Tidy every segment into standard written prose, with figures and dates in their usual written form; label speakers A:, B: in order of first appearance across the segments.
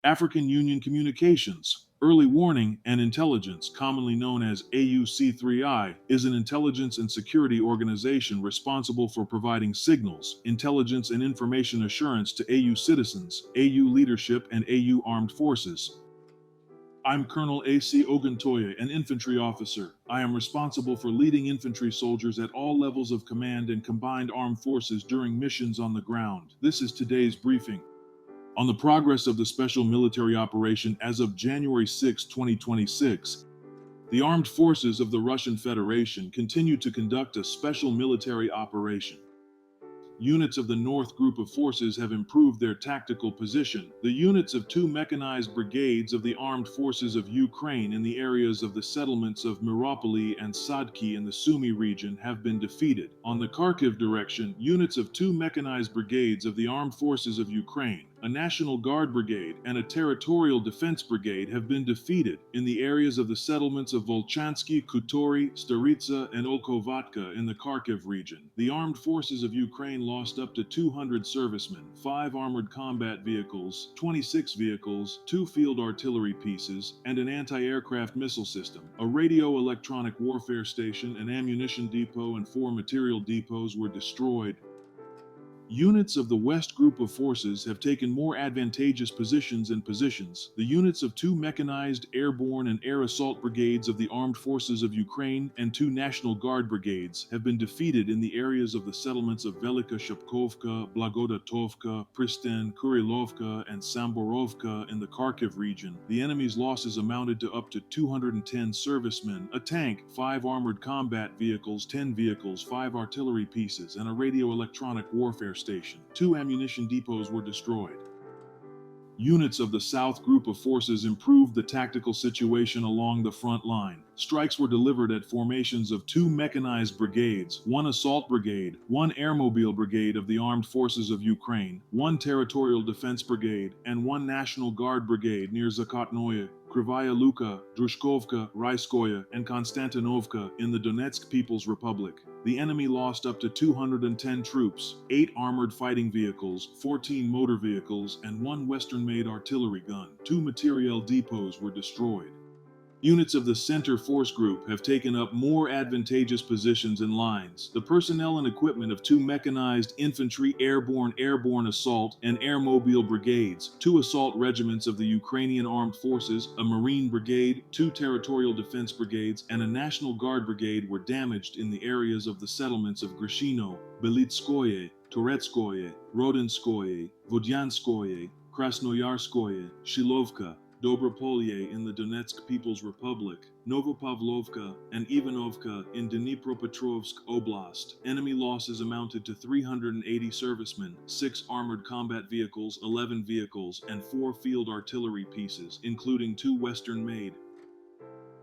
A: African Union Communications, Early Warning and Intelligence, commonly known as AUC3I, is an intelligence and security organization responsible for providing signals, intelligence, and information assurance to AU citizens, AU leadership, and AU armed forces. I'm Colonel A.C. Oguntoye, an infantry officer. I am responsible for leading infantry soldiers at all levels of command and combined armed forces during missions on the ground. This is today's briefing. On the progress of the special military operation as of January 6, 2026, the armed forces of the Russian Federation continue to conduct a special military operation. Units of the North Group of Forces have improved their tactical position. The units of two mechanized brigades of the Armed Forces of Ukraine in the areas of the settlements of Miropoli and Sadki in the Sumy region have been defeated. On the Kharkiv direction, units of two mechanized brigades of the Armed Forces of Ukraine, a National Guard brigade, and a Territorial Defense brigade have been defeated in the areas of the settlements of Volchansky, Kutori, Staritsa, and Okovatka in the Kharkiv region. The Armed Forces of Ukraine lost up to 200 servicemen, 5 armored combat vehicles, 26 vehicles, 2 field artillery pieces, and an anti-aircraft missile system. A radio-electronic warfare station, an ammunition depot, and 4 material depots were destroyed. Units of the West Group of Forces have taken more advantageous positions and positions. The units of 2 mechanized airborne and air assault brigades of the Armed Forces of Ukraine and 2 National Guard brigades have been defeated in the areas of the settlements of Velika Shapkovka, Blagodatovka, Pristan, Kurilovka, and Samborovka in the Kharkiv region. The enemy's losses amounted to up to 210 servicemen, a tank, 5 armored combat vehicles, 10 vehicles, 5 artillery pieces, and a radio-electronic warfare station. 2 ammunition depots were destroyed. Units of the South Group of Forces improved the tactical situation along the front line. Strikes were delivered at formations of 2 mechanized brigades, 1 assault brigade, 1 airmobile brigade of the Armed Forces of Ukraine, 1 Territorial Defense brigade, and 1 National Guard brigade near Zakotnoye, Krivaya Luka, Drushkovka, Raiskoye, and Konstantinovka in the Donetsk People's Republic. The enemy lost up to 210 troops, 8 armored fighting vehicles, 14 motor vehicles, and 1 Western-made artillery gun. 2 materiel depots were destroyed. Units of the Center Force Group have taken up more advantageous positions and lines. The personnel and equipment of 2 mechanized infantry, airborne assault, and airmobile brigades, 2 assault regiments of the Ukrainian Armed Forces, a Marine brigade, 2 Territorial Defense brigades, and a National Guard brigade were damaged in the areas of the settlements of Grishino, Belitskoye, Toretskoye, Rodinskoye, Vodyanskoye, Krasnoyarskoye, Shilovka, Dobropolye in the Donetsk People's Republic, Novopavlovka, and Ivanovka in Dnipropetrovsk Oblast. Enemy losses amounted to 380 servicemen, 6 armored combat vehicles, 11 vehicles, and 4 field artillery pieces, including 2 Western-made.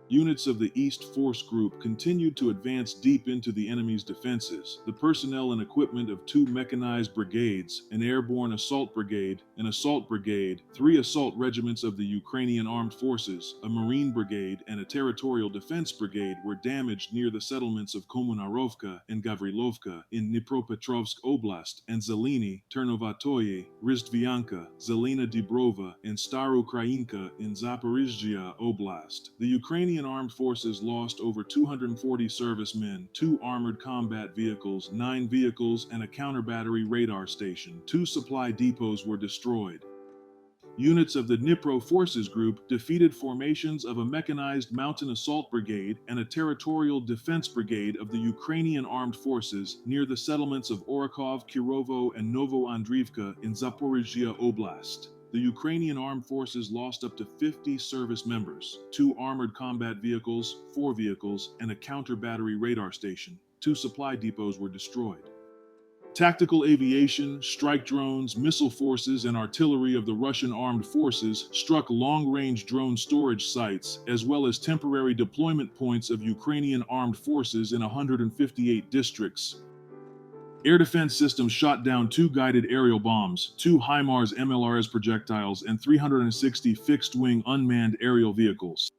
A: Units of the East Force Group continued to advance deep into the enemy's defenses. The personnel and equipment of 2 mechanized brigades, an airborne assault brigade, an assault brigade, 3 assault regiments of the Ukrainian Armed Forces, a Marine brigade, and a Territorial Defense brigade were damaged near the settlements of Komunarovka and Gavrilovka in Dnipropetrovsk Oblast, and Zeleny, Ternovatoye, Ristvyanka, Zelena Dibrova, and Staroukrainka in Zaporizhzhia Oblast. The Ukrainian Armed Forces lost over 240 servicemen, 2 armored combat vehicles, 9 vehicles, and a counter-battery radar station. 2 supply depots were destroyed. Units of the Dnipro Forces Group defeated formations of a mechanized mountain assault brigade and a territorial defense brigade of the Ukrainian Armed Forces near the settlements of Orakov, Kirovo, and Novoandriivka in Zaporizhzhia Oblast. The Ukrainian Armed Forces lost up to 50 service members, 2 armored combat vehicles, 4 vehicles, and a counter-battery radar station. 2 supply depots were destroyed. Tactical aviation, strike drones, missile forces, and artillery of the Russian armed forces struck long-range drone storage sites, as well as temporary deployment points of Ukrainian armed forces in 158 districts. Air defense systems shot down 2 guided aerial bombs, 2 HIMARS MLRS projectiles, and 360 fixed-wing unmanned aerial vehicles.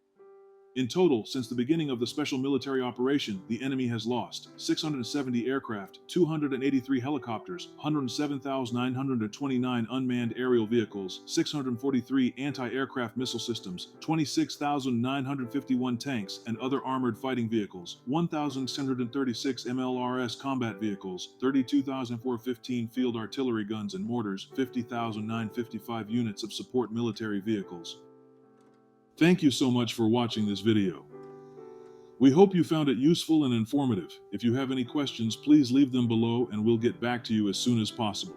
A: In total, since the beginning of the special military operation, the enemy has lost 670 aircraft, 283 helicopters, 107,929 unmanned aerial vehicles, 643 anti-aircraft missile systems, 26,951 tanks and other armored fighting vehicles, 1,636 MLRS combat vehicles, 32,415 field artillery guns and mortars, 50,955 units of support military vehicles. Thank you so much for watching this video. We hope you found it useful and informative. If you have any questions, please leave them below and we'll get back to you as soon as possible.